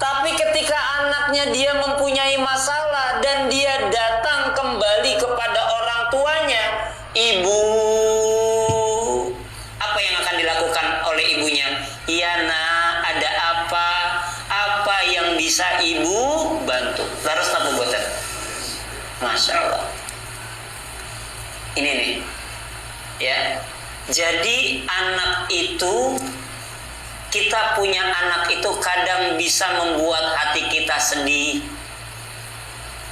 Tapi ketika anaknya dia mempunyai masalah dan dia datang kembali kepada orang tuanya, ibu, apa yang akan dilakukan oleh ibunya? Iya nak, ada apa? Apa yang bisa ibu bantu? Terus apa buatan? Masya Allah. Ini nih, ya. Jadi anak itu, kita punya anak itu kadang bisa membuat hati kita sedih,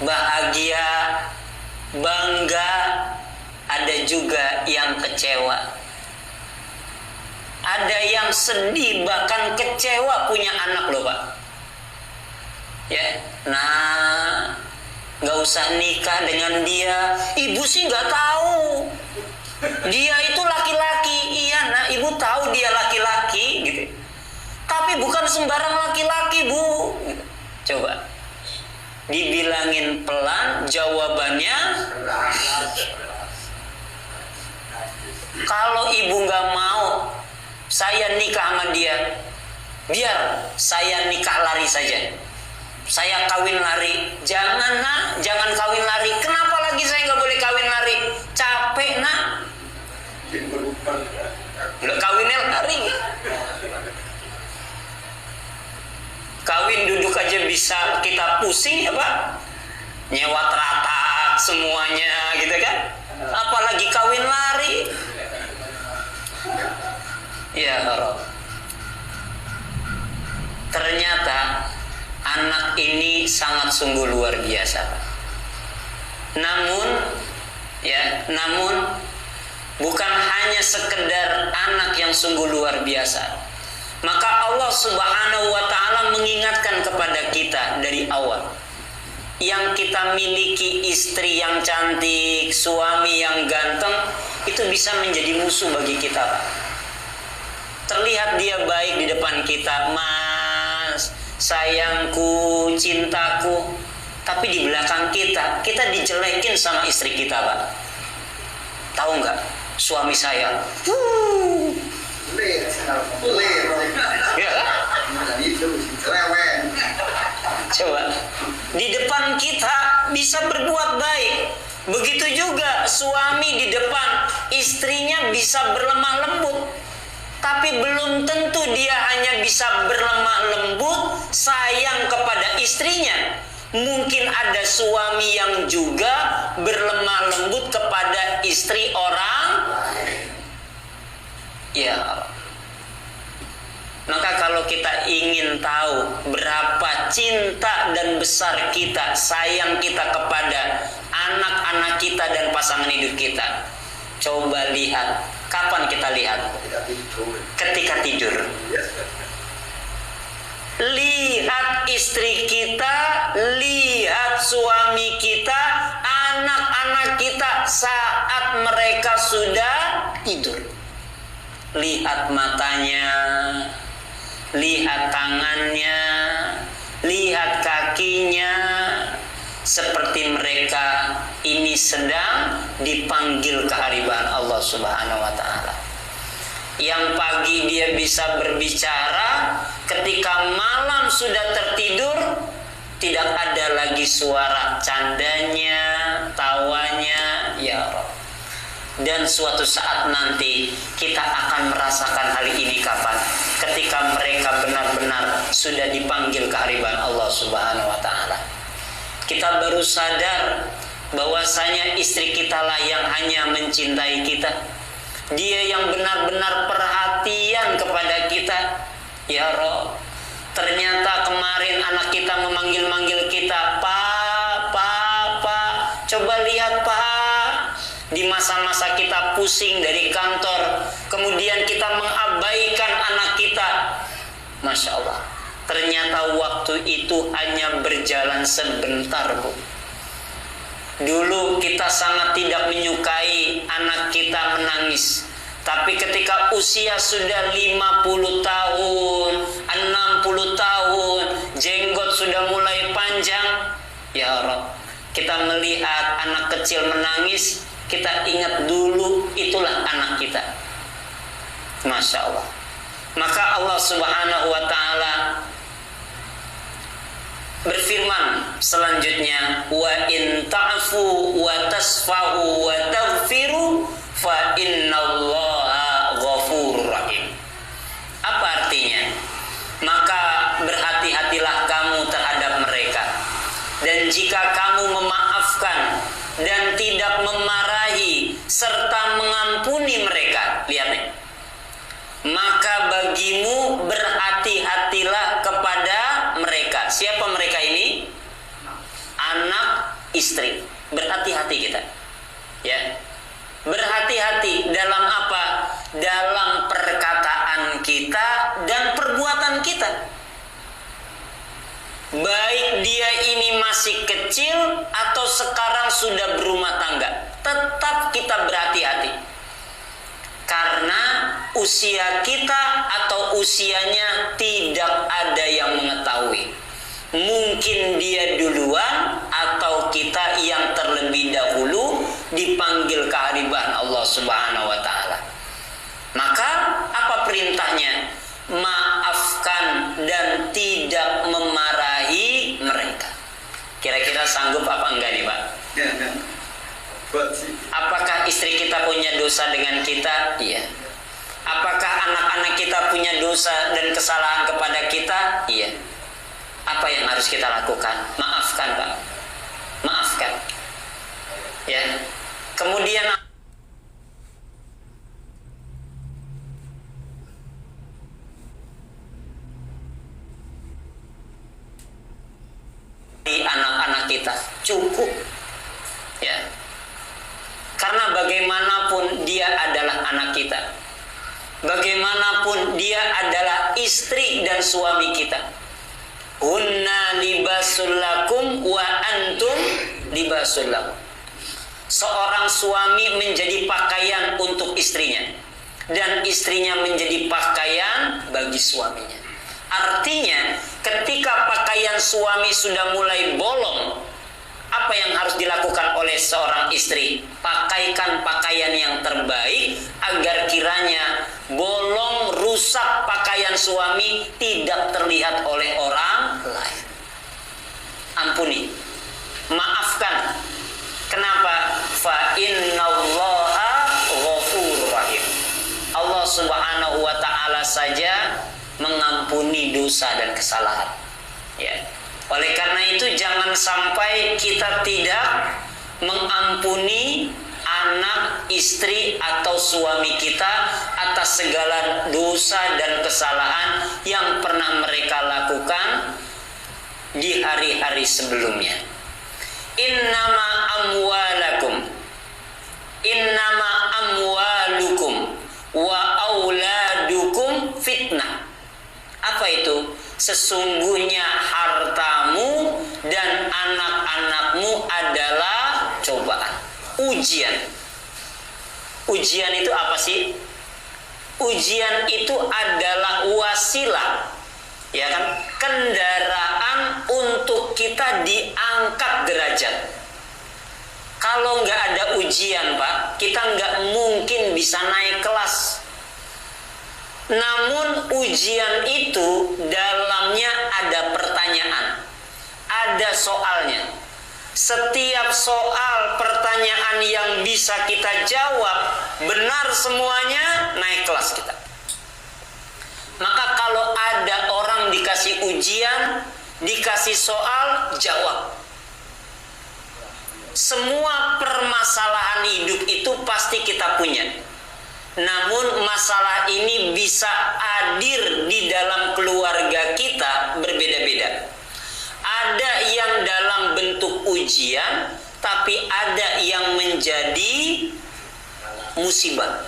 bahagia, bangga, ada juga yang kecewa. Ada yang sedih bahkan kecewa punya anak loh Pak. Ya, nah, nggak usah nikah dengan dia. Ibu sih nggak tahu. Dia itu laki-laki. Iya nak, ibu tahu dia laki-laki gitu. Tapi bukan sembarang laki-laki Bu. Coba dibilangin pelan, jawabannya kalau ibu nggak mau saya nikah sama dia, biar saya nikah lari saja, saya kawin lari. Jangan nak, jangan kawin lari. Kenapa lagi saya nggak boleh kawin lari? Capek nak. Udah kawinnya lari. Kawin duduk aja bisa kita pusing ya Pak, nyewa teratak semuanya gitu kan, apalagi kawin lari. Ya Allah. Ternyata anak ini sangat sungguh luar biasa Pak. Namun bukan hanya sekedar anak yang sungguh luar biasa. Maka Allah Subhanahu wa ta'ala mengingatkan kepada kita dari awal. Yang kita miliki istri yang cantik, suami yang ganteng, itu bisa menjadi musuh bagi kita Pak. Terlihat dia baik di depan kita, mas, sayangku, cintaku. Tapi di belakang kita dijelekin sama istri kita Pak. Tahu nggak? Suami saya ya, coba di depan kita bisa berbuat baik, begitu juga suami di depan istrinya bisa berlemah lembut. Tapi belum tentu dia hanya bisa berlemah lembut sayang kepada istrinya. Mungkin ada suami yang juga berlemah lembut kepada istri orang. Ya. Maka kalau kita ingin tahu berapa cinta dan besar kita, sayang kita kepada anak-anak kita dan pasangan hidup kita, coba lihat. Kapan kita lihat? Ketika tidur. Lihat istri kita, lihat suami kita, anak-anak kita saat mereka sudah tidur. Lihat matanya, lihat tangannya, lihat kakinya, seperti mereka ini sedang dipanggil kehariban Allah Subhanahu wa ta'ala. Yang pagi dia bisa berbicara, ketika malam sudah tertidur, tidak ada lagi suara candanya, tawanya, ya Rabb. Dan suatu saat nanti kita akan merasakan hal ini kapan? Ketika mereka benar-benar sudah dipanggil kehariban Allah Subhanahu wa ta'ala. Kita baru sadar bahwasanya istri kita lah yang hanya mencintai kita. Dia yang benar-benar perhatian kepada kita. Ya Rabb, ternyata kemarin anak kita memanggil-manggil kita, Pak, Pak, Pak. Coba lihat Pak, di masa-masa kita pusing dari kantor, kemudian kita mengabaikan anak kita. Masya Allah, ternyata waktu itu hanya berjalan sebentar Bu. Dulu kita sangat tidak menyukai anak kita menangis. Tapi ketika usia sudah 50 tahun, 60 tahun, jenggot sudah mulai panjang, ya Rabb, kita melihat anak kecil menangis, kita ingat dulu itulah anak kita. Masya Allah. Maka Allah Subhanahu wa ta'ala berfirman selanjutnya, wa in ta'fu wa tasfahu wa taghfiru fa innallaha ghafurur rahim. Apa artinya? Maka berhati-hatilah kamu terhadap mereka, dan jika kamu memaafkan dan tidak memarahi serta mengampuni mereka, lihat nih, maka bagimu berhati-hatilah kepada mereka. Siapa mereka ini? Anak, istri. Berhati-hati kita, ya. Berhati-hati dalam apa? Dalam perkataan kita dan perbuatan kita. Baik dia ini masih kecil atau sekarang sudah berumah tangga, tetap kita berhati-hati. Karena usia kita atau usianya tidak ada yang mengetahui. Mungkin dia duluan atau kita yang terlebih dahulu dipanggil kehadiran Allah Subhanahu wa taala. Maka apa perintahnya? Maafkan dan tidak memarahi mereka. Kira-kira sanggup apa enggak nih, Pak? Ya. Apakah istri kita punya dosa dengan kita? Iya. Apakah anak-anak kita punya dosa dan kesalahan kepada kita? Iya. Apa yang harus kita lakukan? Maafkan, Pak. Maafkan. Ya. Kemudian anak-anak kita cukup, ya. Karena bagaimanapun dia adalah anak kita, bagaimanapun dia adalah istri dan suami kita. Hunna libasul lakum wa antum libasul lahum. Seorang suami menjadi pakaian untuk istrinya, dan istrinya menjadi pakaian bagi suaminya. Artinya, ketika pakaian suami sudah mulai bolong, apa yang harus dilakukan oleh seorang istri? Pakaikan pakaian yang terbaik agar kiranya bolong, rusak pakaian suami tidak terlihat oleh orang lain. Ampuni, maafkan. Kenapa? Fa innallaha ghafurur rahim. Allah Subhanahu wa taala saja mengampuni dosa dan kesalahan, ya. Oleh karena itu jangan sampai kita tidak mengampuni anak, istri atau suami kita atas segala dosa dan kesalahan yang pernah mereka lakukan di hari-hari sebelumnya. Innama amwalukum wa auladukum fitnah. Apa itu? Sesungguhnya hartamu dan anak-anakmu adalah cobaan, ujian. Ujian itu apa sih? Ujian itu adalah wasilah, ya kan? Kendaraan untuk kita diangkat derajat. Kalau nggak ada ujian, Pak, kita nggak mungkin bisa naik kelas. Namun ujian itu dalamnya ada pertanyaan, ada soalnya. Setiap soal pertanyaan yang bisa kita jawab benar semuanya, naik kelas kita. Maka kalau ada orang dikasih ujian, dikasih soal, jawab. Semua permasalahan hidup itu pasti kita punya. Namun masalah ini bisa hadir di dalam keluarga kita berbeda-beda. Ada yang dalam bentuk ujian, tapi ada yang menjadi musibah.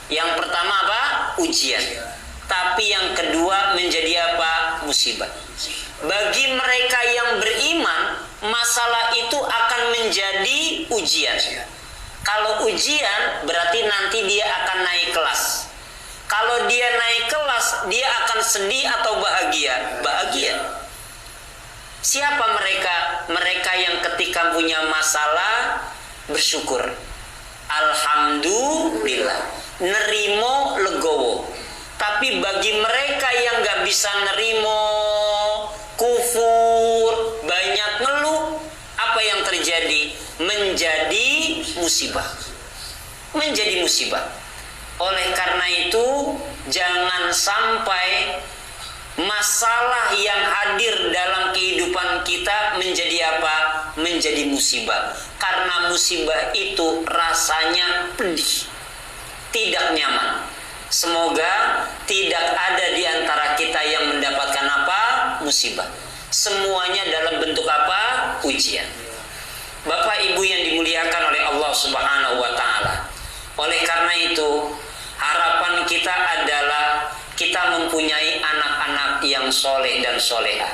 Yang pertama apa? Ujian. Tapi yang kedua menjadi apa? Musibah. Bagi mereka yang beriman, masalah itu akan menjadi ujian. Kalau ujian berarti nanti dia akan naik kelas. Kalau dia naik kelas, dia akan sedih atau bahagia? Bahagia. Siapa mereka? Mereka yang ketika punya masalah bersyukur. Alhamdulillah. Nerimo legowo. Tapi bagi mereka yang gak bisa nerimo, kufur, musibah. Menjadi musibah. Oleh karena itu, jangan sampai masalah yang hadir dalam kehidupan kita menjadi apa? Menjadi musibah. Karena musibah itu rasanya pedih, tidak nyaman. Semoga tidak ada di antara kita yang mendapatkan apa? Musibah. Semuanya dalam bentuk apa? Ujian. Bapak Ibu yang dimuliakan oleh Allah Subhanahu wa taala. Oleh karena itu, harapan kita adalah kita mempunyai anak-anak yang soleh dan soleha.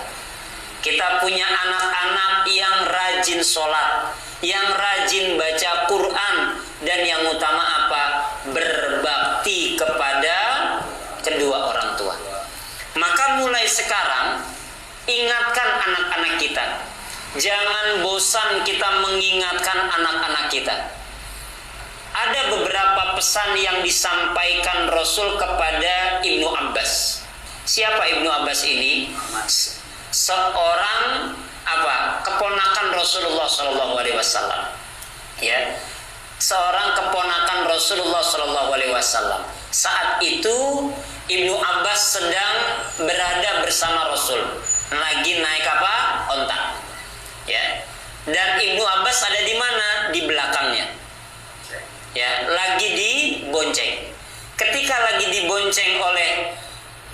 Kita punya anak-anak yang rajin sholat, yang rajin baca Quran, dan yang utama apa? Berbakti kepada kedua orang tua. Maka mulai sekarang, ingatkan anak-anak kita. Jangan bosan kita mengingatkan anak-anak kita. Ada beberapa pesan yang disampaikan Rasul kepada Ibnu Abbas. Siapa Ibnu Abbas ini? Seorang keponakan Rasulullah SAW. Ya, seorang keponakan Rasulullah SAW. Saat itu Ibnu Abbas sedang berada bersama Rasul, lagi naik onta. Ya, dan Ibnu Abbas ada di mana? Di belakangnya. Ya, lagi dibonceng. Ketika lagi dibonceng oleh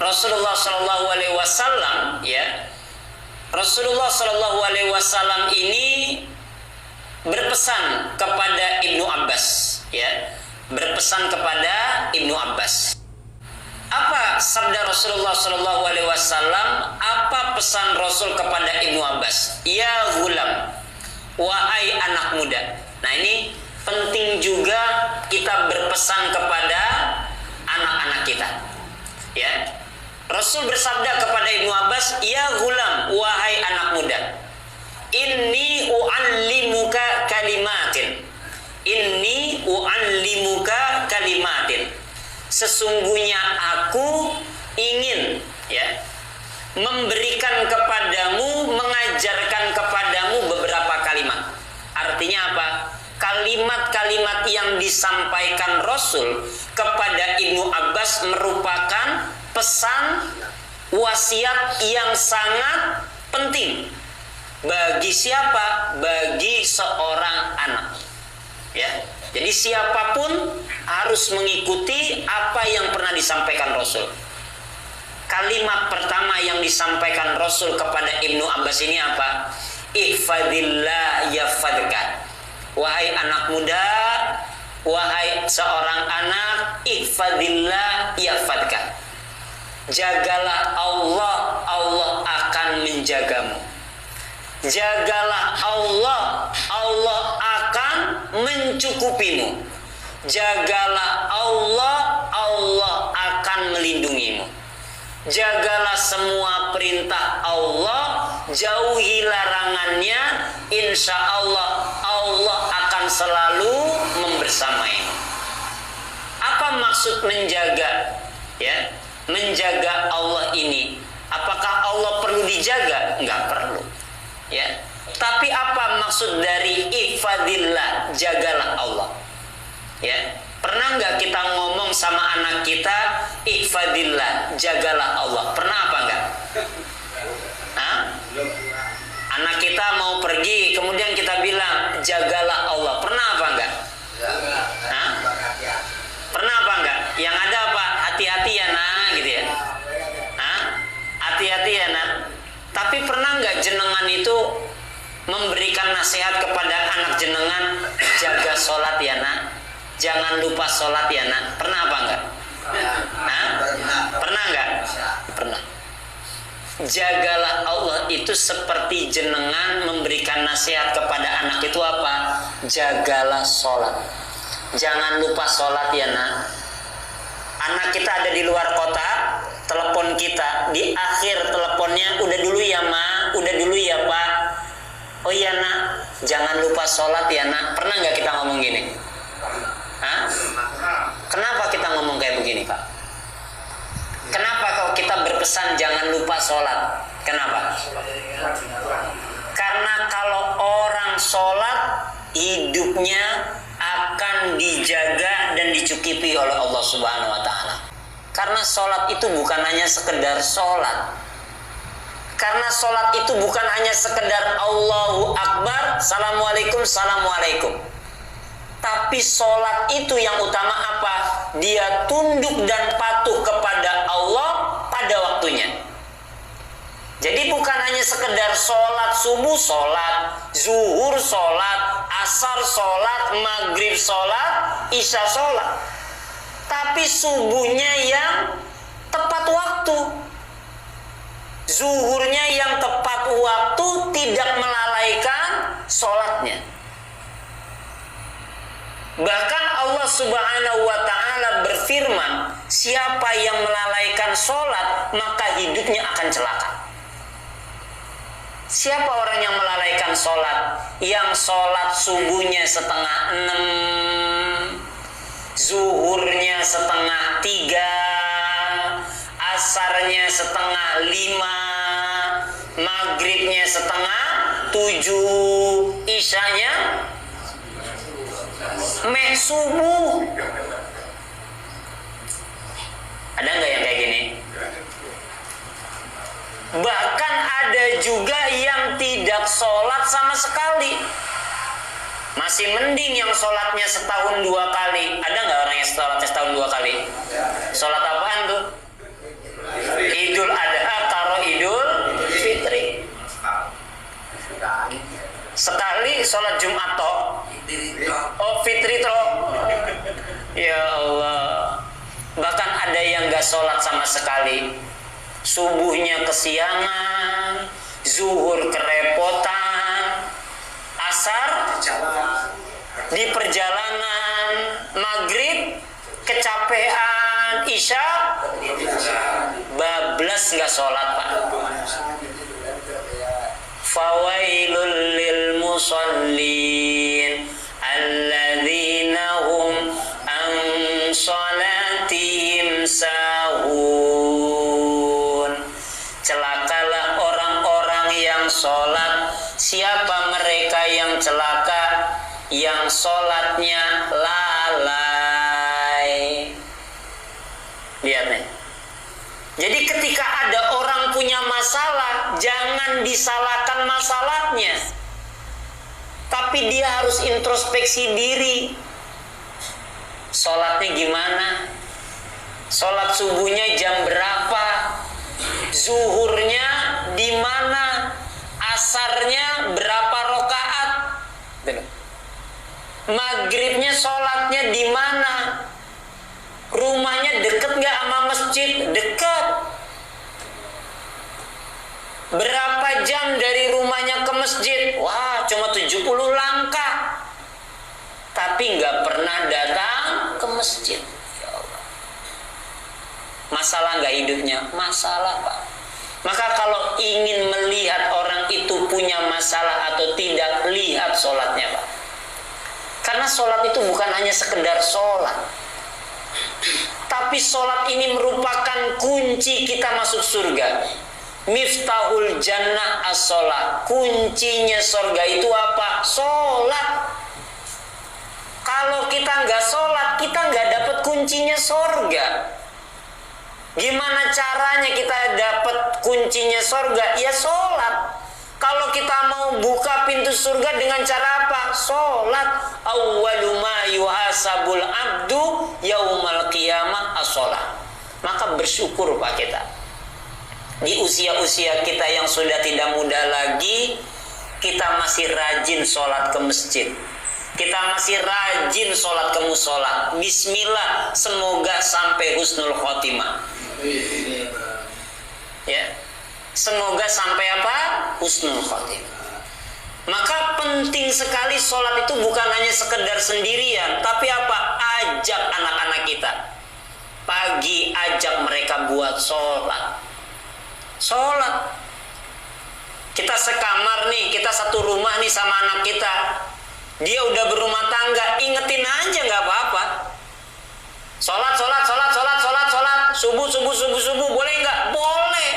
Rasulullah SAW, ya, Rasulullah SAW ini berpesan kepada Ibnu Abbas, ya, berpesan kepada Ibnu Abbas. Apa sabda Rasulullah SAW? Apa pesan Rasul kepada Ibnu Abbas? Ya gulam, wahai anak muda. Nah, ini penting juga kita berpesan kepada anak-anak kita. Ya, Rasul bersabda kepada Ibnu Abbas, ya gulam, wahai anak muda, inni u'allimuka kalimatin. Inni u'allimuka kalimatin. Sesungguhnya aku ingin, ya, memberikan kepadamu, mengajarkan kepadamu beberapa kalimat. Artinya apa? Kalimat-kalimat yang disampaikan Rasul kepada Ibnu Abbas merupakan pesan wasiat yang sangat penting. Bagi siapa? Bagi seorang anak. Ya. Jadi siapapun harus mengikuti apa yang pernah disampaikan Rasul. Kalimat pertama yang disampaikan Rasul kepada Ibnu Abbas ini apa? Ihfadillah yafadka. Wahai anak muda, wahai seorang anak, ihfadillah yafadka. Jagalah Allah, Allah akan menjagamu. Jagalah Allah, Allah akan mencukupimu. Jagalah Allah, Allah akan melindungimu. Jagalah semua perintah Allah, jauhi larangannya, insya Allah Allah akan selalu membersamaimu. Apa maksud menjaga? Ya, menjaga Allah ini. Apakah Allah perlu dijaga? Enggak perlu. Ya. Tapi apa maksud dari ihfadillah, jagalah Allah? Ya. Pernah nggak kita ngomong sama anak kita, ihfadillah, jagalah Allah? Pernah apa enggak? Hah? Anak kita mau pergi, kemudian kita bilang, jagalah Allah. Pernah apa enggak? Hah? Pernah apa enggak? Yang ada apa? Hati-hati ya nak, gitu ya. Hah? Hati-hati ya nak. Tapi pernah nggak jenengan itu memberikan nasihat kepada anak jenengan, jaga sholat ya nak, jangan lupa sholat ya nak? Pernah apa enggak? Hah? Pernah enggak? Pernah. Jagalah Allah itu seperti jenengan memberikan nasihat kepada anak itu apa? Jagalah sholat, jangan lupa sholat ya nak. Anak kita ada di luar kota, telepon kita, di akhir teleponnya, udah dulu ya ma, udah dulu ya pak. Oh iya nak, jangan lupa sholat ya nak. Pernah nggak kita ngomong gini? Hah? Kenapa kita ngomong kayak begini pak? Kenapa kalau kita berpesan jangan lupa sholat? Kenapa? Karena kalau orang sholat, hidupnya akan dijaga dan dicukupi oleh Allah Subhanahu wa taala. Karena sholat itu bukan hanya sekedar sholat. Karena sholat itu bukan hanya sekedar Allahu Akbar, Assalamualaikum, Assalamualaikum. Tapi sholat itu yang utama apa? Dia tunduk dan patuh kepada Allah pada waktunya. Jadi bukan hanya sekedar sholat subuh, sholat zuhur, sholat asar, sholat maghrib, sholat isya, sholat. Tapi subuhnya yang tepat waktu, zuhurnya yang tepat waktu, tidak melalaikan sholatnya. Bahkan Allah Subhanahu wa ta'ala berfirman, siapa yang melalaikan sholat maka hidupnya akan celaka. Siapa orang yang melalaikan sholat? Yang sholat subuhnya 5:30, zuhurnya 4:30, asarnya 4:30, maghribnya 6:30, isyanya meh subuh. Ada nggak yang kayak gini? Bahkan ada juga yang tidak sholat sama sekali. Masih mending yang sholatnya setahun 2 kali. Ada nggak orang yang sholatnya setahun 2 kali? Sholat apaan tuh? Idul Adha karo Idul Fitri. Sekali sholat Jumat toh. Oh Fitri toh. Ya Allah. Bahkan ada yang nggak sholat sama sekali. Subuhnya kesiangan, zuhur kerepotan, asar di perjalanan, maghrib kecapean, isya bablas nggak sholat Pak. Fawailul lil musallin alladzina hum an sholatihim sahun. Celakalah orang-orang yang sholat. Siapa mereka yang celaka? Yang sholatnya lalai. Lihat nih. Jadi ketika ada orang punya masalah, jangan disalahkan masalahnya, tapi dia harus introspeksi diri. Sholatnya gimana? Sholat subuhnya jam berapa? Zuhurnya di mana? Asarnya berapa rakaat? Maghribnya sholatnya di mana? Rumahnya deket nggak sama masjid? Dekat. Berapa jam dari rumahnya ke masjid? Wah, cuma 70 langkah. Tapi nggak pernah datang ke masjid. Ya Allah. Masalah nggak hidupnya? Masalah Pak. Maka kalau ingin melihat orang itu punya masalah atau tidak, lihat sholatnya Pak. Karena sholat itu bukan hanya sekedar sholat, tapi sholat ini merupakan kunci kita masuk surga. Miftahul jannah as-sholat. Kuncinya surga itu apa? Sholat. Kalau kita nggak sholat, kita nggak dapat kuncinya surga. Gimana caranya kita dapat kuncinya surga? Ya sholat. Kalau kita mau buka pintu surga dengan cara apa? Sholat. Awwalu ma yuhasabul abdu yaumal qiyamah as-sholat. Maka bersyukur Pak kita. Di usia-usia kita yang sudah tidak muda lagi, kita masih rajin sholat ke masjid. Kita masih rajin sholat ke musola. Bismillah, semoga sampai husnul khotimah. Ya, semoga sampai apa? Husnul khotimah. Maka penting sekali sholat itu bukan hanya sekedar sendirian, tapi apa? Ajak anak-anak kita. Pagi ajak mereka buat sholat. Sholat. Kita sekamar nih, kita satu rumah nih sama anak kita. Dia udah berumah tangga, ingetin aja nggak apa-apa. Sholat, sholat, sholat, sholat, sholat, sholat. Subuh, subuh, subuh, subuh, boleh nggak? Boleh.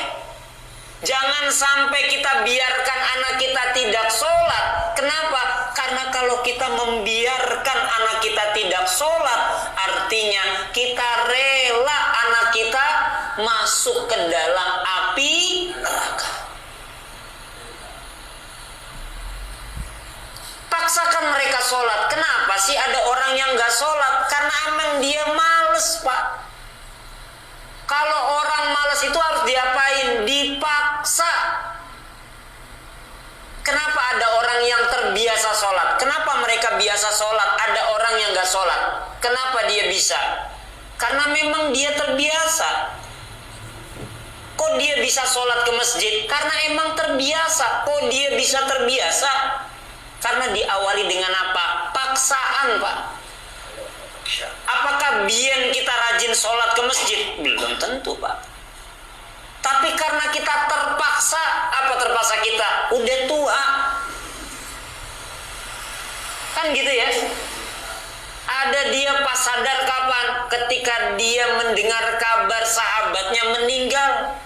Jangan sampai kita biarkan anak kita tidak sholat. Kenapa? Karena kalau kita membiarkan anak kita tidak sholat, artinya kita rela anak kita masuk ke dalam api neraka. Paksakan mereka sholat. Kenapa sih ada orang yang gak sholat? Karena emang dia males, Pak. Kalau orang malas itu harus diapain? Dipaksa. Kenapa ada orang yang terbiasa sholat? Kenapa mereka biasa sholat? Ada orang yang gak sholat. Kenapa dia bisa? Karena memang dia terbiasa. Kok dia bisa sholat ke masjid? Karena emang terbiasa. Kok dia bisa terbiasa? Karena diawali dengan apa? Paksaan, Pak. Apakah biyen kita rajin sholat ke masjid? Belum tentu, Pak. Tapi karena kita terpaksa, apa terpaksa kita? Udah tua. Kan gitu ya. Ada dia pas sadar kapan? Ketika dia mendengar kabar sahabatnya meninggal.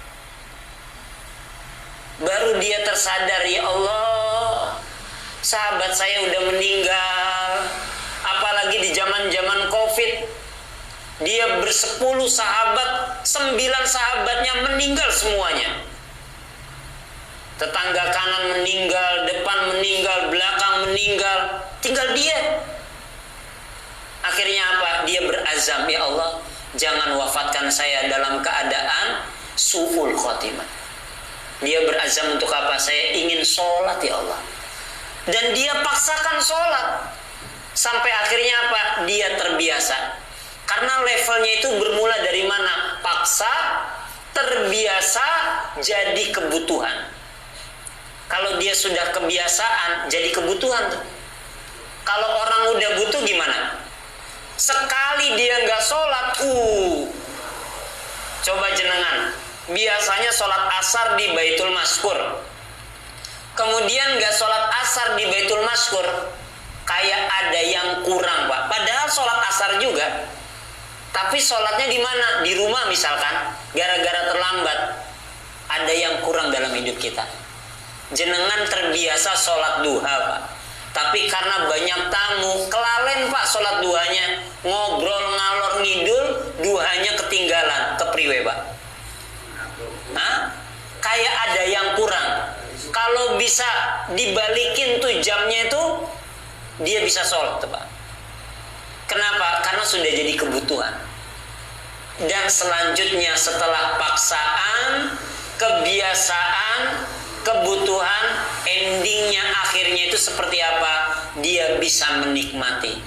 Baru dia tersadar, ya Allah, sahabat saya udah meninggal. Apalagi di zaman-zaman Covid, dia bersepuluh sahabat, 9 sahabatnya meninggal semuanya. Tetangga kanan meninggal, depan meninggal, belakang meninggal, tinggal dia. Akhirnya apa? Dia berazam, ya Allah, jangan wafatkan saya dalam keadaan su'ul khotimah. Dia berazam untuk apa? Saya ingin sholat, ya Allah. Dan dia paksakan sholat. Sampai akhirnya apa? Dia terbiasa. Karena levelnya itu bermula dari mana? Paksa, terbiasa, jadi kebutuhan. Kalau dia sudah kebiasaan, jadi kebutuhan. Kalau orang udah butuh gimana? Sekali dia nggak sholat, coba jenengan. Biasanya sholat asar di Baitul Maskur. Kemudian nggak sholat asar di Baitul Maskur. Kayak ada yang kurang, Pak. Padahal sholat asar juga. Tapi sholatnya di mana? Di rumah misalkan. Gara-gara terlambat. Ada yang kurang dalam hidup kita. Jenengan terbiasa sholat duha, Pak. Tapi karena banyak tamu, kelalen, Pak, sholat duhanya. Ngobrol ngalor ngidul, duhanya ketinggalan. Kepriwe, Pak? Hah? Kayak ada yang kurang. Kalau bisa dibalikin tuh jamnya itu, dia bisa sholat, Pak. Kenapa? Karena sudah jadi kebutuhan. Dan selanjutnya setelah paksaan, kebiasaan, kebutuhan, endingnya akhirnya itu seperti apa? Dia bisa menikmati.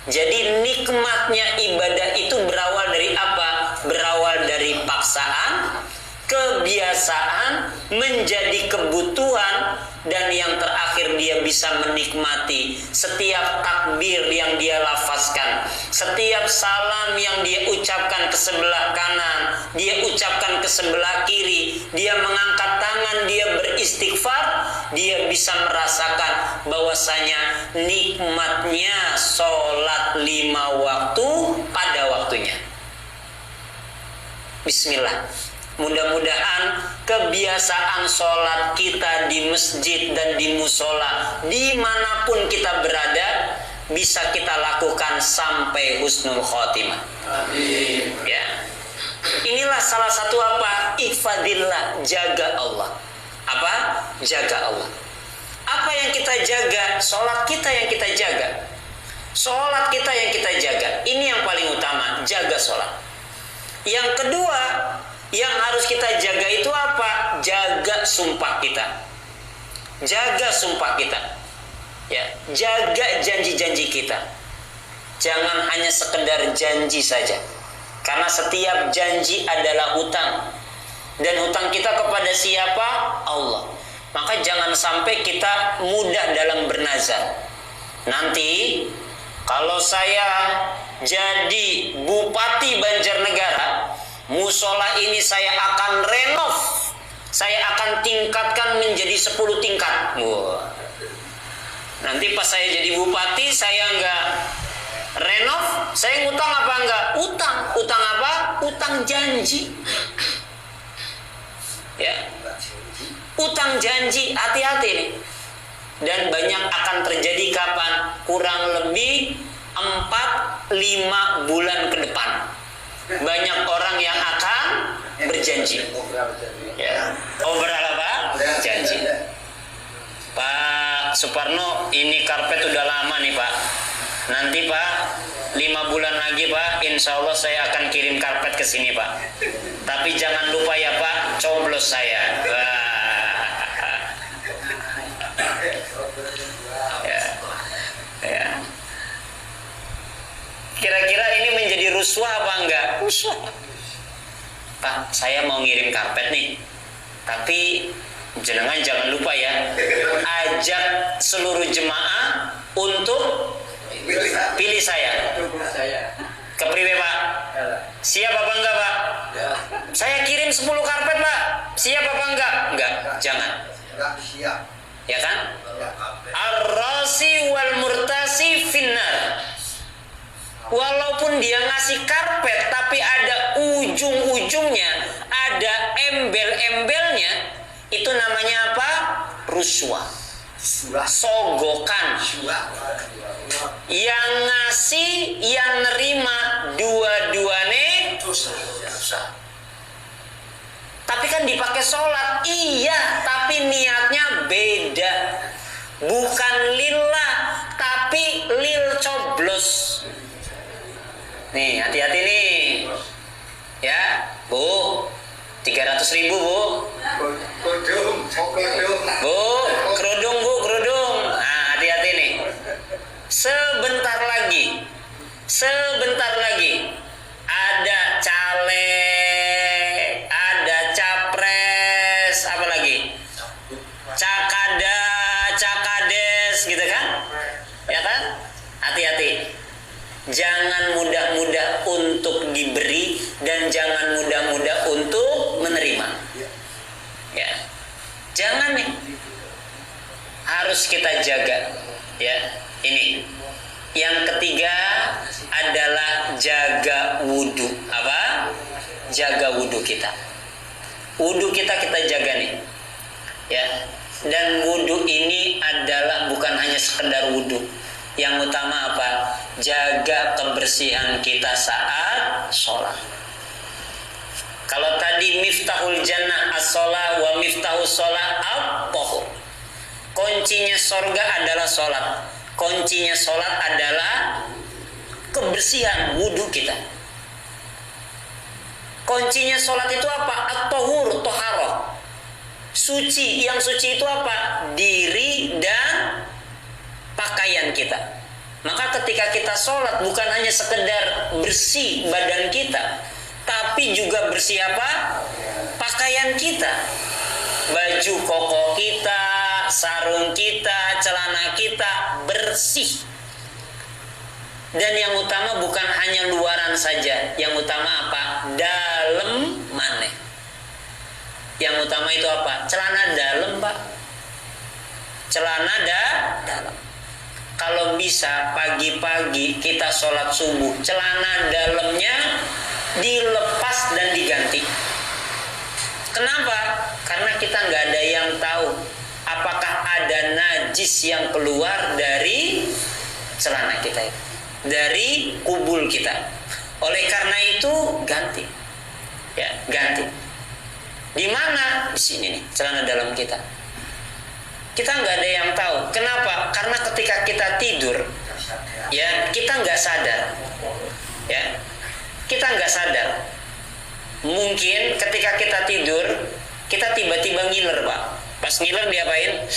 Jadi nikmatnya ibadah itu berawal dari apa? Berawal dari paksaan, kebiasaan, menjadi kebutuhan, dan yang terakhir dia bisa menikmati setiap takbir yang dia lafazkan, setiap salam yang dia ucapkan ke sebelah kanan, dia ucapkan ke sebelah kiri, dia mengangkat tangan, dia beristighfar, dia bisa merasakan bahwasanya nikmatnya sholat 5 waktu pada waktunya. Bismillah. Mudah-mudahan kebiasaan sholat kita di masjid dan di musola, dimanapun kita berada, bisa kita lakukan sampai husnul khotimah. Amin. Ya. Inilah salah satu apa? Ihfadillah, jaga Allah. Apa? Jaga Allah. Apa yang kita jaga? Sholat kita yang kita jaga. Sholat kita yang kita jaga. Ini yang paling utama, jaga sholat. Yang kedua, yang harus kita jaga itu apa? Jaga sumpah kita. Jaga sumpah kita. Ya, jaga janji-janji kita. Jangan hanya sekedar janji saja. Karena setiap janji adalah hutang. Dan hutang kita kepada siapa? Allah. Maka jangan sampai kita mudah dalam bernazar. Nanti kalau saya jadi Bupati Banjarnegara, musola ini saya akan renov, saya akan tingkatkan menjadi 10 tingkat. Wah. Nanti pas saya jadi bupati, saya enggak renov, saya ngutang apa enggak? Utang. Utang apa? Utang janji. Ya. Utang janji, hati-hati nih. Dan banyak akan terjadi kapan? Kurang lebih 4-5 bulan ke depan. Banyak orang yang akan berjanji. Ya. Berapa? Janji. Pak Suparno, ini karpet udah lama nih Pak. Nanti Pak, 5 bulan lagi Pak, insya Allah saya akan kirim karpet ke sini Pak. Tapi jangan lupa ya Pak, coblos saya. Ya. Kira-kira ini menjadi ruswa apa enggak? Ruswa. Pak, saya mau ngirim karpet nih. Tapi jenengan jangan lupa ya, ajak seluruh jemaah untuk pilih saya. Kepriwe Pak? Siap apa enggak Pak? Saya kirim 10 karpet Pak. Siap apa enggak? Enggak, jangan. Ya kan? Ar-rasi wal murtasi finnar. Walaupun dia ngasih karpet tapi ada ujung-ujungnya, ada embel-embelnya, itu namanya apa? Ruswa. Sogokan. Yang ngasih, yang nerima, dua-duanya dosa. Tapi kan dipakai sholat, iya, tapi niatnya beda. Bukan lillah, tapi lil coblos. Nih, hati-hati nih. Ya, Bu. 300.000 Bu. Bu, kerudung. Nah, hati-hati nih. Sebentar lagi ada caleg, ada capres, apa lagi? Cakades gitu kan? Ya kan? Hati-hati. Jangan mudah-mudah untuk diberi dan jangan mudah-mudah untuk menerima. Ya. Jangan nih. Harus kita jaga. Ya. Ini. Yang ketiga adalah jaga wudu. Apa? Jaga wudu kita. Wudu kita jaga nih. Ya. Dan wudu ini adalah bukan hanya sekedar wudu. Yang utama apa? Jaga kebersihan kita saat sholat. Kalau tadi miftahul jannah as-sholah wa miftahus sholah at-tahur. Kuncinya sorga adalah sholat. Kuncinya sholat adalah kebersihan wudu kita. Kuncinya sholat itu apa? At-tahur, toharoh. Suci. Yang suci itu apa? Diri dan pakaian kita. Maka ketika kita sholat bukan hanya sekedar bersih badan kita, tapi juga bersih apa? Pakaian kita. Baju koko kita, sarung kita, celana kita bersih. Dan yang utama bukan hanya luaran saja. Yang utama apa? Dalam maneh. Yang utama itu apa? Celana dalam Pak. Celana dalam. Kalau bisa pagi-pagi kita sholat subuh, celana dalamnya dilepas dan diganti. Kenapa? Karena kita nggak ada yang tahu apakah ada najis yang keluar dari celana kita, dari kubul kita. Oleh karena itu ganti, ya ganti. Di mana? Di sini nih celana dalam kita. Kita nggak ada yang tahu. Kenapa? Karena ketika kita tidur, ya kita nggak sadar, ya kita nggak sadar. Mungkin ketika kita tidur, kita tiba-tiba ngiler Pak. Pas ngiler diapain?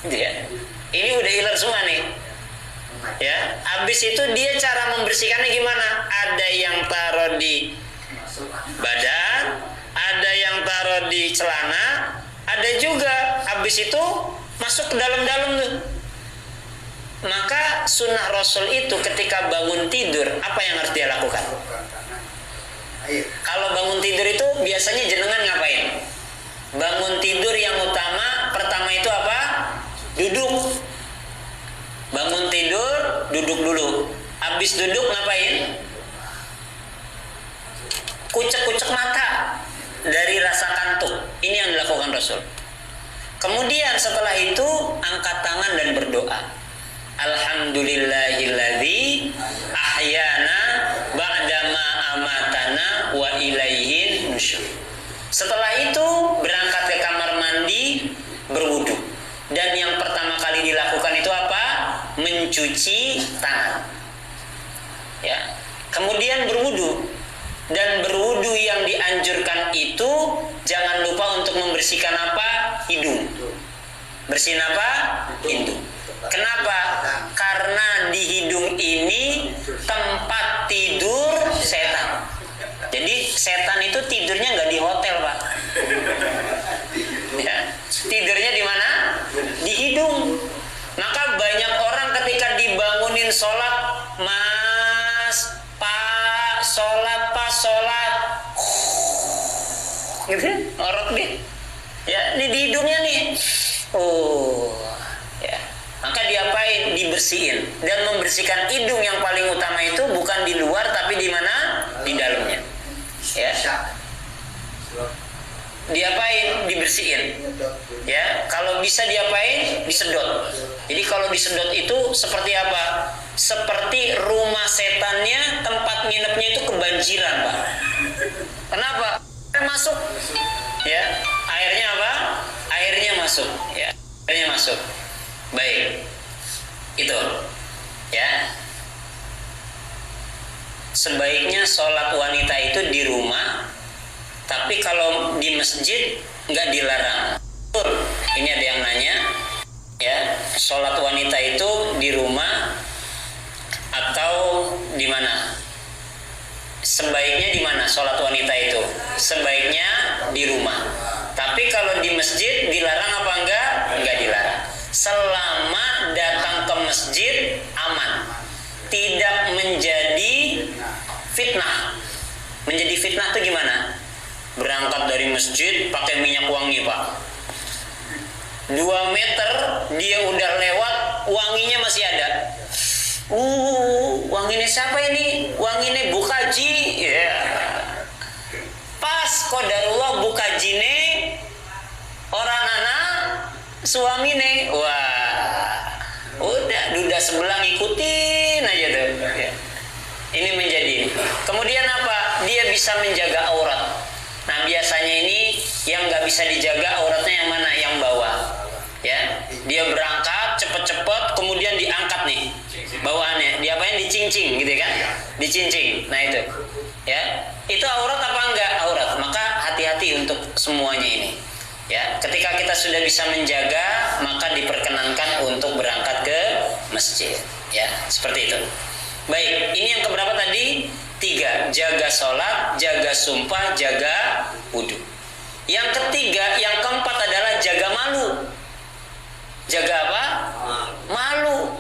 Ya, ini udah ngiler semua nih. Ya, habis itu dia cara membersihkannya gimana? Ada yang taruh di badan, ada yang taruh di celana. Ada juga habis itu masuk ke dalam-dalam tuh. Maka sunnah Rasul itu ketika bangun tidur, apa yang harus dia lakukan? Kalau bangun tidur itu biasanya jenengan ngapain? Bangun tidur yang utama pertama itu apa? Duduk. Bangun tidur, duduk dulu. Habis duduk ngapain? Kucek-kucek mata dari rasa kantuk. Ini yang dilakukan Rasul. Kemudian setelah itu angkat tangan dan berdoa. Alhamdulillahilladzi ahyana ba'dama amatana wa ilaihin nusyur. Setelah itu berangkat ke kamar mandi, berwudu. Dan yang pertama kali dilakukan itu apa? Mencuci tangan. Ya. Kemudian berwudu. Dan berwudu yang dianjurkan itu jangan lupa untuk membersihkan apa? Hidung. Bersihin apa? Hidung. Kenapa? Karena di hidung ini tempat tidur setan. Jadi setan itu tidurnya nggak di hotel, Pak. Ya, tidurnya di mana? Di hidung. Maka banyak orang ketika dibangunin sholat, Mas, Pak, sholat, gitu, ngorok deh. Ya, ini di hidungnya nih. Ya. Maka diapain? Dibersihin. Dan membersihkan hidung yang paling utama itu bukan di luar tapi di mana? Di dalamnya. Ya. Diapain? Dibersihin. Ya, kalau bisa diapain? Disedot. Jadi kalau disedot itu seperti apa? Seperti rumah setannya, tempat nginepnya itu kebanjiran, Pak. Kenapa? Masuk. Ya, airnya apa? Airnya masuk. Ya, airnya masuk. Baik. Itu. Ya. Sebaiknya sholat wanita itu di rumah, tapi kalau di masjid nggak dilarang. Ini ada yang nanya, ya, sholat wanita itu di rumah atau di mana? Sebaiknya di mana sholat wanita itu? Sebaiknya di rumah. Tapi kalau di masjid dilarang apa enggak? Enggak dilarang. Selama datang ke masjid aman, tidak menjadi fitnah. Menjadi fitnah itu gimana? Berangkat dari masjid pakai minyak wangi, Pak. 2 meter dia udah lewat, wanginya masih ada. Wanginya siapa ini? Wanginya Bukaji. Ya. Pas qadarullah Bukajine orang anak suamine. Wah. Udah duda sebelah ngikutin aja tuh. Ya. Ini menjadi. Kemudian apa? Dia bisa menjaga aurat. Nah, biasanya ini yang nggak bisa dijaga auratnya yang mana? Yang bawah. Ya, dia berangkat cepet-cepet, kemudian diangkat nih bawahannya, diapain? Dicincing gitu kan? Dicincing. Nah itu, ya, itu aurat apa enggak? Aurat. Maka hati-hati untuk semuanya ini. Ya, ketika kita sudah bisa menjaga, maka diperkenankan untuk berangkat ke masjid. Ya, seperti itu. Baik, ini yang keberapa tadi? 3, jaga sholat, jaga sumpah, jaga wudhu. Yang ketiga, yang keempat adalah jaga malu. Jaga apa? Malu.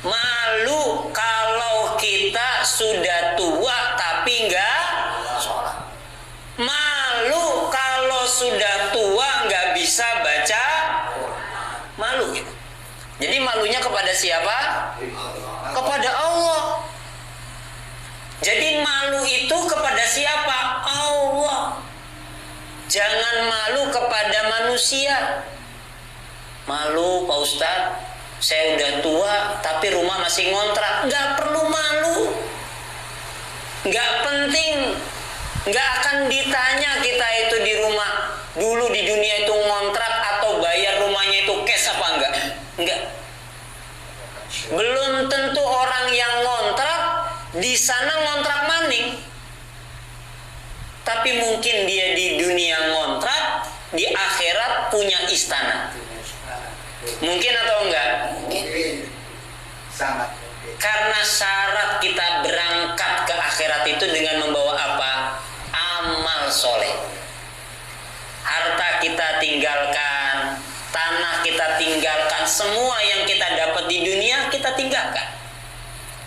Malu kalau kita sudah tua tapi enggak sholat. Malu kalau sudah tua enggak bisa baca. Malu. Jadi malunya kepada siapa? Kepada Allah. Jadi malu itu kepada siapa? Allah. Jangan malu kepada manusia. Malu, Pak Ustadz, saya udah tua tapi rumah masih ngontrak. Nggak perlu malu. Nggak penting. Nggak akan ditanya kita itu di rumah. Dulu di dunia itu ngontrak atau bayar rumahnya itu cash apa enggak? Enggak. Belum tentu orang yang ngontrak di sana ngontrak maning. Tapi mungkin dia di dunia ngontrak, di akhirat punya istana. Mungkin atau enggak? Mungkin. Sangat mungkin. Karena syarat kita berangkat ke akhirat itu dengan membawa apa? Amal soleh. Harta kita tinggalkan, tanah kita tinggalkan, semua yang kita dapat di dunia kita tinggalkan.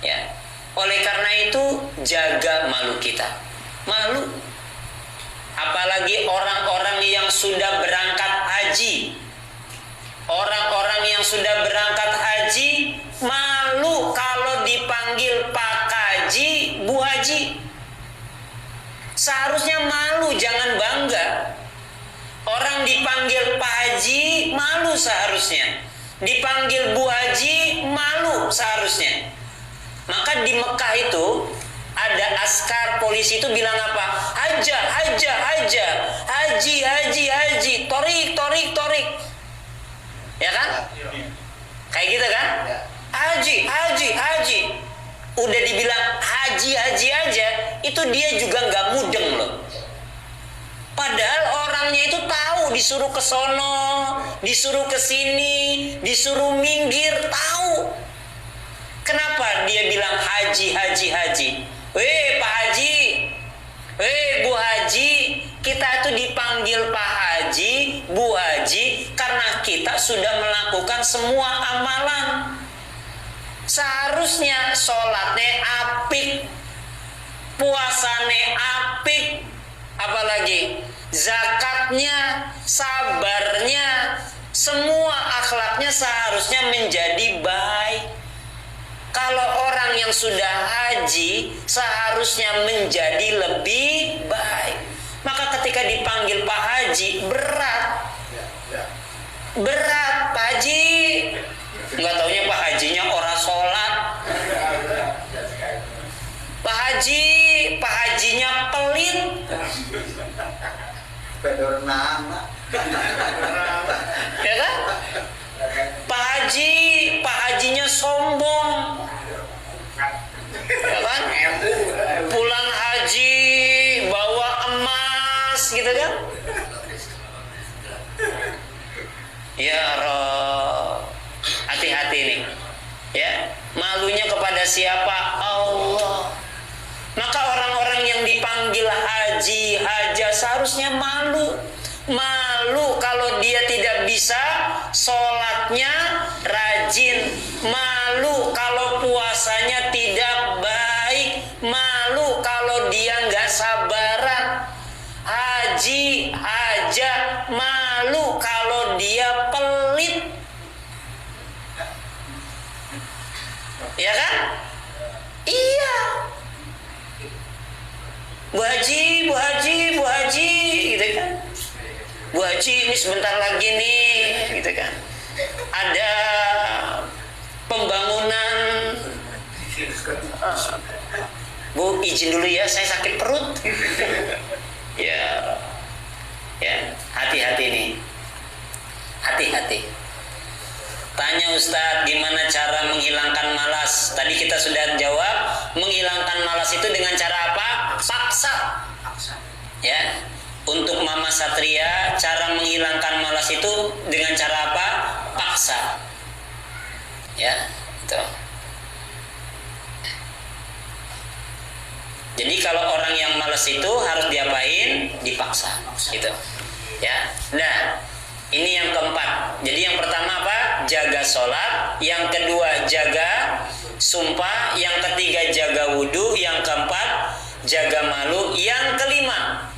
Ya. Oleh karena itu jaga malu kita. Malu. Apalagi orang-orang yang sudah berangkat haji. Orang-orang yang sudah berangkat haji malu kalau dipanggil Pak Haji, Bu Haji. Seharusnya malu, jangan bangga. Orang dipanggil Pak Haji malu seharusnya. Dipanggil Bu Haji malu seharusnya. Maka di Mekah itu ada askar polisi itu bilang apa? Haja, haja, haja, haji, haji, haji, torik, torik, torik. Ya kan? Kayak gitu kan? Haji, haji, haji. Udah dibilang haji, haji aja, itu dia juga nggak mudeng loh. Padahal orangnya itu tahu disuruh ke sono, disuruh ke sini, disuruh minggir, tahu. Kenapa dia bilang haji, haji, haji? Weh Pak Haji, weh Bu Haji, kita tuh dipanggil Pak Haji, Bu Haji karena kita sudah melakukan semua amalan. Seharusnya sholatnya apik, puasanya apik, apalagi zakatnya, sabarnya, semua akhlaknya seharusnya menjadi baik. Kalau orang yang sudah haji seharusnya menjadi lebih baik. Maka ketika dipanggil Pak Haji berat, berat Pak Haji. Nggak taunya Pak Hajinya orang sholat. Pak Haji, Pak Hajinya pelit. Pedor nama. Ya kan? Pak Haji, Pak Hajinya sombong. Ya kan? Pulang haji bawa emas gitu kan? Ya Rob, hati-hati nih. Ya, malunya kepada siapa? Allah. Maka orang-orang yang dipanggil haji, haja seharusnya malu. Malu kalau dia tidak bisa sholatnya rajin. Malu kalau puasanya tidak baik. Malu kalau dia nggak sabaran. Haji, haja, malu kalau dia pelit. Ya kan? Iya. Bu Haji, Bu Haji, Bu Haji, gitu kan? Bu Haji ini sebentar lagi nih, gitu kan? Ada pembangunan. Bu izin dulu ya, saya sakit perut. Ya, ya, hati-hati nih, hati-hati. Tanya Ustadz, gimana cara menghilangkan malas? Tadi kita sudah jawab, menghilangkan malas itu dengan cara apa? Paksa. Ya, untuk Mama Satria, cara menghilangkan malas itu dengan cara apa? Paksa. Ya, itu. Jadi kalau orang yang malas itu harus diapain? Dipaksa. Gitu. Ya. Nah, ini yang keempat. Jadi yang pertama apa? Jaga sholat. Yang kedua jaga sumpah. Yang ketiga jaga wudhu. Yang keempat jaga malu. Yang kelima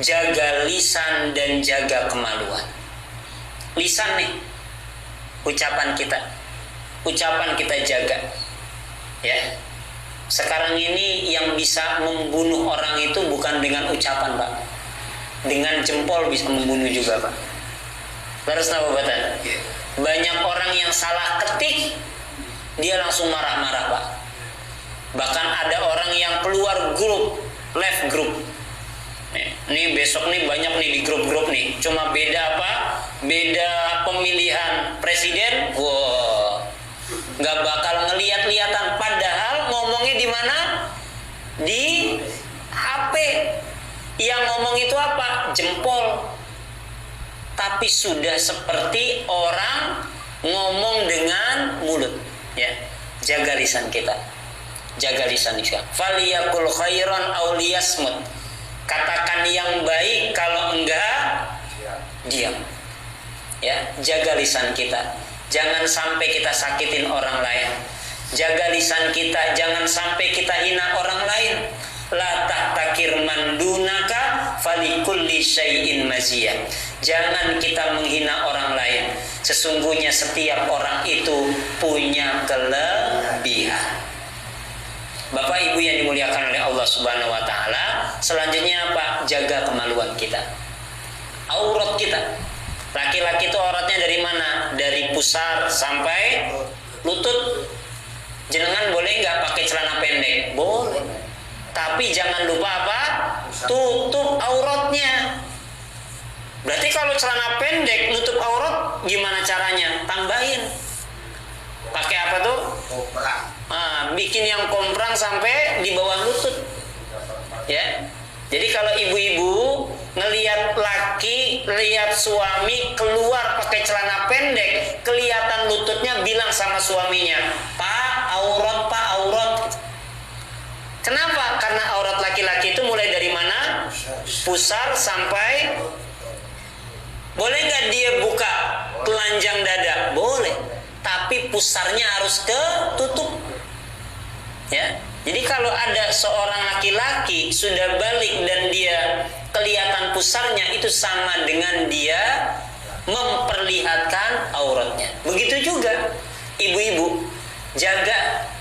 jaga lisan dan jaga kemaluan. Lisan nih, ucapan kita. Ucapan kita jaga. Ya. Sekarang ini yang bisa membunuh orang itu bukan dengan ucapan, Pak. Dengan jempol bisa membunuh juga, Pak. Terus nabobatan. Banyak orang yang salah ketik, dia langsung marah-marah, Pak. Bahkan ada orang yang keluar grup, left grup. Nih besok nih banyak nih di grup-grup nih. Cuma beda apa? Beda pemilihan presiden. Wow, nggak bakal ngeliat-liatan. Padahal ngomongnya di mana? Di HP. Yang ngomong itu apa? Jempol. Tapi sudah seperti orang ngomong dengan mulut. Ya, jaga lisan kita. Jaga lisan kita. Faliyakul khairan aw liyasmut. Katakan yang baik, kalau enggak diam. Ya, jaga lisan kita. Jangan sampai kita sakitin orang lain. Jaga lisan kita, jangan sampai kita hina orang lain. La tahtakir man dunaka falikulli syai'in maziyah. Jangan kita menghina orang lain. Sesungguhnya setiap orang itu punya kelebihan. Bapak Ibu yang dimuliakan oleh Allah Subhanahu wa taala, selanjutnya apa? Jaga kemaluan kita. aurat kita. Laki-laki itu auratnya dari mana? Dari pusar sampai lutut. Jenengan boleh nggak pakai celana pendek? Boleh. Tapi jangan lupa apa? Tutup auratnya. Berarti kalau celana pendek nutup aurat, gimana caranya? Tambahin. Pakai apa tuh? Bikin yang komprang sampai di bawah lutut. Ya. Jadi kalau ibu-ibu ngelihat laki, lihat suami keluar pakai celana pendek, kelihatan lututnya, bilang sama suaminya, "Pak, aurat, Pak, aurat." Kenapa? Karena aurat laki-laki itu mulai dari mana? Pusar sampai. Boleh nggak dia buka telanjang dada? Boleh. Tapi pusarnya harus ketutup. Ya. Jadi kalau ada seorang laki-laki sudah balik dan dia kelihatan pusarnya, itu sama dengan dia memperlihatkan auratnya. Begitu juga ibu-ibu, jaga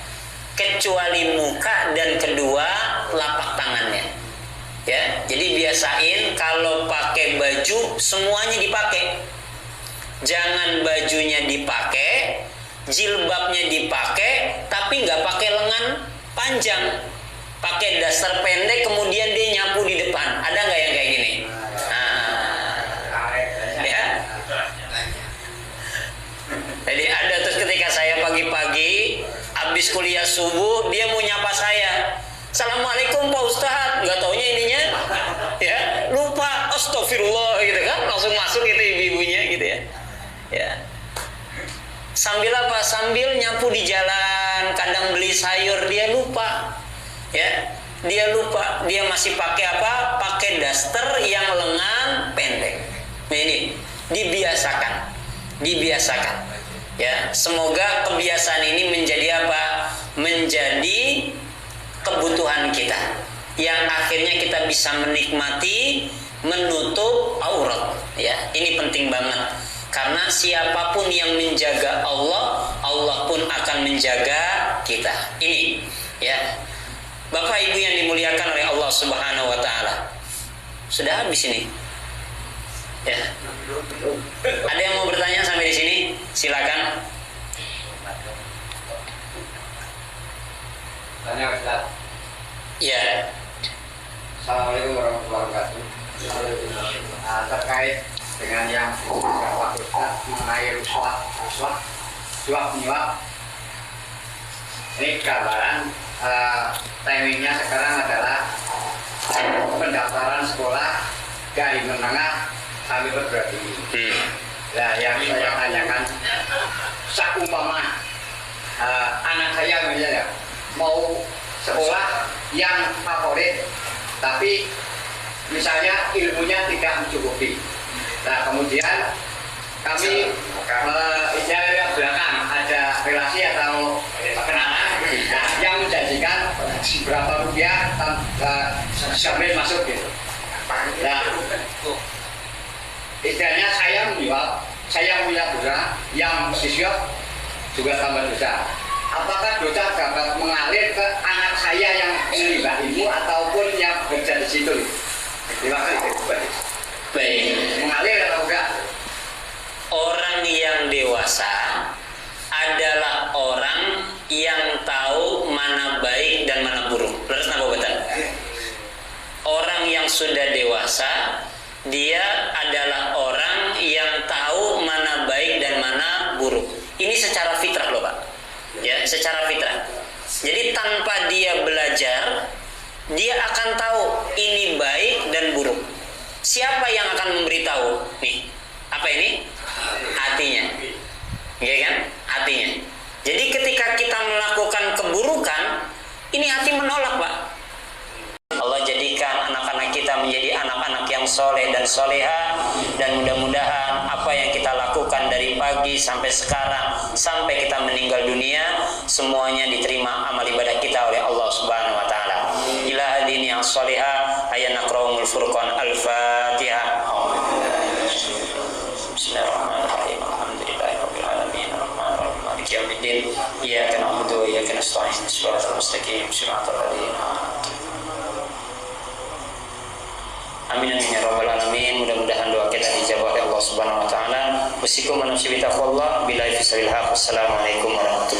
kecuali muka dan kedua telapak tangannya. Ya, jadi biasain kalau pakai baju semuanya dipakai. Jangan bajunya dipakai, jilbabnya dipakai, tapi nggak pakai lengan panjang, pakai daster pendek, kemudian dia nyapu di depan. Ada nggak yang kayak gini? Ya. Jadi ada, terus ketika saya pagi-pagi habis kuliah subuh, dia mau nyapa saya, "Assalamualaikum Pak Ustadz." Nggak taunya ininya, ya lupa, astagfirullah gitu kan, langsung masuk gitu ibu-ibunya gitu ya. Ya. Sambil apa? Sambil nyapu di jalan, kadang beli sayur, dia lupa. Ya, dia lupa. Dia masih pakai apa? Pakai daster yang lengan pendek. Nah, ini dibiasakan. Dibiasakan. Ya, semoga kebiasaan ini menjadi apa? Menjadi kebutuhan kita. Yang akhirnya kita bisa menikmati menutup aurat. Ya, ini penting banget. Karena siapapun yang menjaga Allah, Allah pun akan menjaga kita. Ini, ya. Bapak Ibu yang dimuliakan oleh Allah Subhanahu wa taala. Sudah habis ini. Ya. Ada yang mau bertanya sampai di sini? Silakan. Tanya Ustaz. Ya. Assalamualaikum warahmatullahi wabarakatuh. Terkait dengan yang Pak Ustaz mengenai rusuh suap menyuap, ini gambaran timingnya sekarang adalah pendaftaran sekolah dari menengah sampai perguruan tinggi. Nah, yang saya tanyakan, seumpama anak saya misalnya mau sekolah yang favorit, tapi misalnya ilmunya tidak mencukupi. Nah, kemudian kami istilahnya belakang ada relasi atau kenalan yang menjanjikan berapa rupiah sambil masuk gitu. Nah, istilahnya saya menjawab, saya punya dosa, yang disuap juga tambah dosa. Apakah dosa dapat mengalir ke anak saya yang menimba ilmu ataupun yang bekerja di situ? Terima kasih. Baik. Mengalir atau enggak? Orang yang dewasa adalah orang yang tahu mana baik dan mana buruk. Leres napa betul? Orang yang sudah dewasa, dia adalah orang yang tahu mana baik dan mana buruk. Ini secara fitrah loh Pak. Ya, secara fitrah. Jadi tanpa dia belajar, dia akan tahu ini baik dan buruk. Siapa yang akan memberitahu? Nih, apa ini? Hatinya. Ya kan? Hatinya. Jadi ketika kita melakukan keburukan, ini hati menolak, Pak. Allah jadikan anak-anak kita menjadi anak-anak yang soleh dan soleha, dan mudah-mudahan apa yang kita lakukan dari pagi sampai sekarang sampai kita meninggal dunia, semuanya diterima amal ibadah kita oleh Allah Subhanahu wa taala. Ila hadin yang soleha ayat nakraumul furqan al-Fatihah. Bismillahirrahmanirrahim. Alhamdulillahirabbil alamin. Arrahmanirrahim. Maliki yaumiddin. Iyyaka na'budu wa iyyaka nasta'in. Shiratal mustaqim. Shiratal ladzina Amin ya rabbal alamin. Mudah-mudahan doa kita Subhanahu wa taala. Usikum wa nafsi bi taqwallah. Billahi fisabilillah. Wassalamualaikum warahmatullahi wabarakatuh.